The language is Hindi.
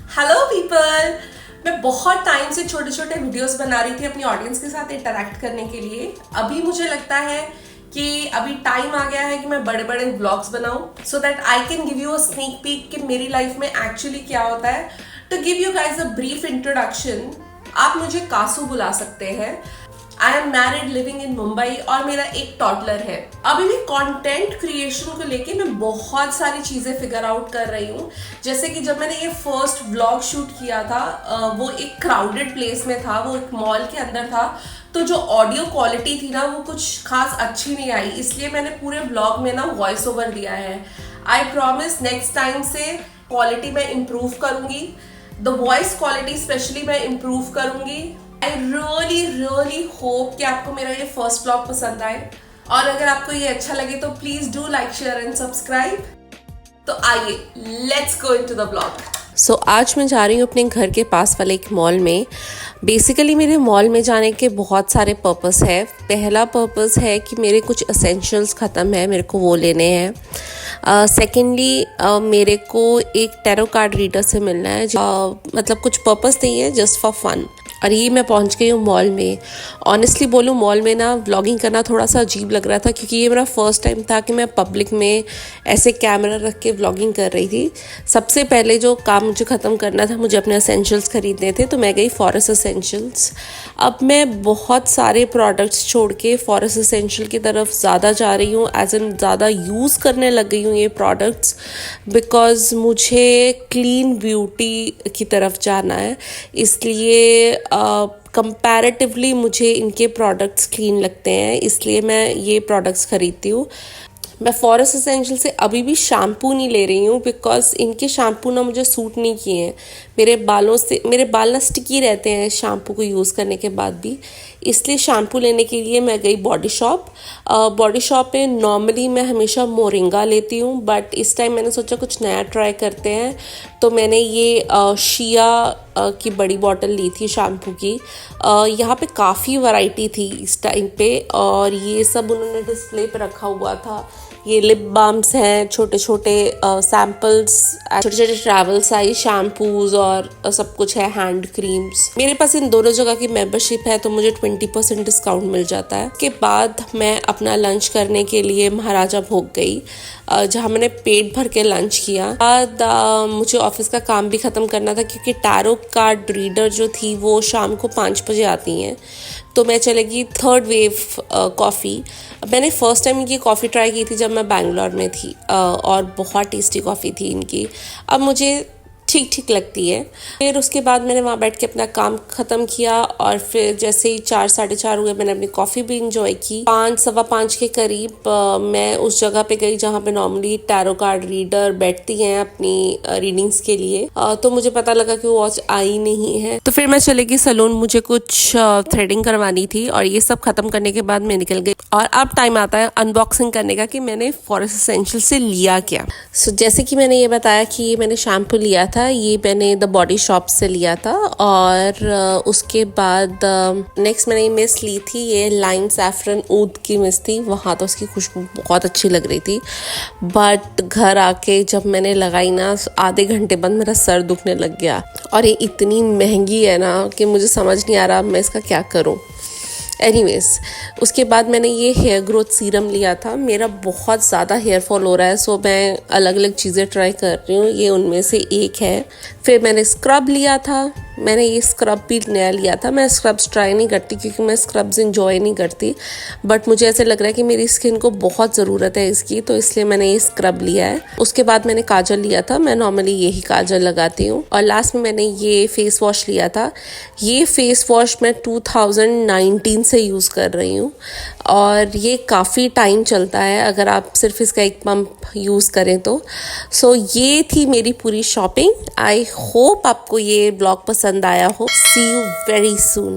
Hello people. मैं बहुत टाइम से छोटे छोटे वीडियोस बना रही थी अपनी ऑडियंस के साथ इंटरेक्ट करने के लिए। अभी मुझे लगता है कि अभी टाइम आ गया है कि मैं बड़े बड़े व्लॉग्स बनाऊं so that I can give you a sneak peek कि मेरी लाइफ में एक्चुअली क्या होता है। To give you guys a brief introduction, आप मुझे कासू बुला सकते हैं। I am married, living in Mumbai और मेरा एक टॉडलर है। अभी भी कंटेंट क्रिएशन को लेके मैं बहुत सारी चीजें फिगर आउट कर रही हूँ। जैसे कि जब मैंने ये फर्स्ट व्लॉग शूट किया था वो एक क्राउडेड प्लेस में था, वो एक मॉल के अंदर था, तो जो ऑडियो क्वालिटी थी ना वो कुछ खास अच्छी नहीं आई, इसलिए मैंने पूरे व्लॉग में ना वॉइस ओवर दिया है। आई प्रॉमिस नेक्स्ट टाइम से क्वालिटी मैं इम्प्रूव करूंगी, द वॉइस क्वालिटी स्पेशली मैं इम्प्रूव करूंगी। आई रियली होप कि आपको मेरा ये फर्स्ट व्लॉग पसंद आए, और अगर आपको ये अच्छा लगे तो please do like, share and subscribe. तो आइए let's go into the vlog. So आज मैं जा रही हूँ अपने घर के पास वाले एक मॉल में। बेसिकली मेरे मॉल में जाने के बहुत सारे पर्पस है। पहला पर्पस है कि मेरे कुछ एसेंशियल्स ख़त्म है, मेरे को वो लेने हैं। सेकेंडली मेरे को एक टैरो कार्ड रीडर से मिलना है। मतलब कुछ पर्पस नहीं है, जस्ट फॉर फन। और ये मैं पहुंच गई हूँ मॉल में। ऑनेस्टली बोलूँ, मॉल में ना व्लॉगिंग करना थोड़ा सा अजीब लग रहा था, क्योंकि ये मेरा फर्स्ट टाइम था कि मैं पब्लिक में ऐसे कैमरा रख के व्लॉगिंग कर रही थी। सबसे पहले जो काम मुझे ख़त्म करना था, मुझे अपने एसेंशियल्स खरीदने थे, तो मैं गई फॉरेस्ट एसेंशियल्स। अब मैं बहुत सारे प्रोडक्ट्स छोड़ के फॉरेस्ट एसेंशियल की तरफ ज़्यादा जा रही हूँ, एज इन ज़्यादा यूज़ करने लग गई हूँ ये प्रोडक्ट्स, बिकॉज मुझे क्लीन ब्यूटी की तरफ जाना है। इसलिए कंपैरेटिवली मुझे इनके प्रोडक्ट्स क्लीन लगते हैं, इसलिए मैं ये प्रोडक्ट्स खरीदती हूँ। मैं फॉरेस्ट एसेंशियल से अभी भी शैम्पू नहीं ले रही हूँ, बिकॉज इनके शैम्पू ना मुझे सूट नहीं किए हैं। मेरे बाल ना स्टिकी रहते हैं शैम्पू को यूज़ करने के बाद भी, इसलिए शैम्पू लेने के लिए मैं गई बॉडी शॉप। बॉडी शॉप पे नॉर्मली मैं हमेशा मोरिंगा लेती हूँ, बट इस टाइम मैंने सोचा कुछ नया ट्राई करते हैं, तो मैंने ये शिया की बड़ी बॉटल ली थी शैम्पू की। यहाँ पे काफ़ी वैरायटी थी इस टाइम पे, और ये सब उन्होंने डिस्प्ले पे रखा हुआ था। ये लिप बाम्स हैं, छोटे छोटे सैम्पल्स, छोटे छोटे ट्रैवल साइज शैम्पूज और सब कुछ है, हैंड क्रीम्स। मेरे पास इन दोनों जगह की मेंबरशिप है, तो मुझे 20% डिस्काउंट मिल जाता है। के बाद मैं अपना लंच करने के लिए महाराजा भोग गई, जहाँ मैंने पेट भर के लंच किया। बाद मुझे ऑफिस का काम भी ख़त्म करना था, क्योंकि टैरो कार्ड रीडर जो थी वो शाम को 5 बजे आती हैं, तो मैं चलेगी थर्ड वेव कॉफ़ी। मैंने फ़र्स्ट टाइम इनकी कॉफ़ी ट्राई की थी जब मैं बैंगलोर में थी, और बहुत टेस्टी कॉफ़ी थी इनकी। अब मुझे ठीक ठीक लगती है। फिर उसके बाद मैंने वहाँ बैठ के अपना काम ख़त्म किया, और फिर जैसे ही 4 साढ़े 4 हुए, मैंने अपनी कॉफ़ी भी इंजॉय की। 5 सवा 5 के करीब मैं उस जगह पे गई जहाँ पे नॉर्मली टैरो कार्ड रीडर बैठती हैं अपनी रीडिंग्स के लिए। तो मुझे पता लगा कि वो वॉच आई नहीं है, तो फिर मैं चली गई सैलून। मुझे कुछ थ्रेडिंग करवानी थी, और ये सब ख़त्म करने के बाद मैं निकल गई। और अब टाइम आता है अनबॉक्सिंग करने का, कि मैंने फॉरेस्ट एसेंशियल से लिया क्या। सो जैसे कि मैंने ये बताया कि मैंने शैम्पू लिया था, ये मैंने द बॉडी शॉप से लिया था। और उसके बाद नेक्स्ट मैंने ये मिस्ट ली थी, ये लाइम सैफरन ऊद की मिस्ट थी। वहाँ तो उसकी खुशबू बहुत अच्छी लग रही थी, बट घर आके जब मैंने लगाई ना, आधे घंटे बाद मेरा सर दुखने लग गया। और ये इतनी महंगी है ना कि मुझे समझ नहीं आ रहा मैं इसका क्या करूँ। एनीवेज, उसके बाद मैंने ये हेयर ग्रोथ सीरम लिया था। मेरा बहुत ज़्यादा हेयर फॉल हो रहा है, सो मैं अलग अलग चीज़ें ट्राई कर रही हूँ, ये उनमें से एक है। फिर मैंने स्क्रब लिया था, मैंने ये स्क्रब भी नया लिया था। मैं स्क्रब्स ट्राई नहीं करती, क्योंकि मैं स्क्रब्स इंजॉय नहीं करती, बट मुझे ऐसे लग रहा है कि मेरी स्किन को बहुत ज़रूरत है इसकी, तो इसलिए मैंने ये स्क्रब लिया है। उसके बाद मैंने काजल लिया था, मैं नॉर्मली यही काजल लगाती हूँ। और लास्ट में मैंने ये फेस वॉश लिया था। ये फेस वॉश मैं 2019 से यूज़ कर रही हूँ, और ये काफ़ी टाइम चलता है अगर आप सिर्फ इसका एक पंप यूज़ करें तो। सो ये थी मेरी पूरी शॉपिंग। आई होप आपको ये ब्लॉग पसंद आया हो। सी यू वेरी सून।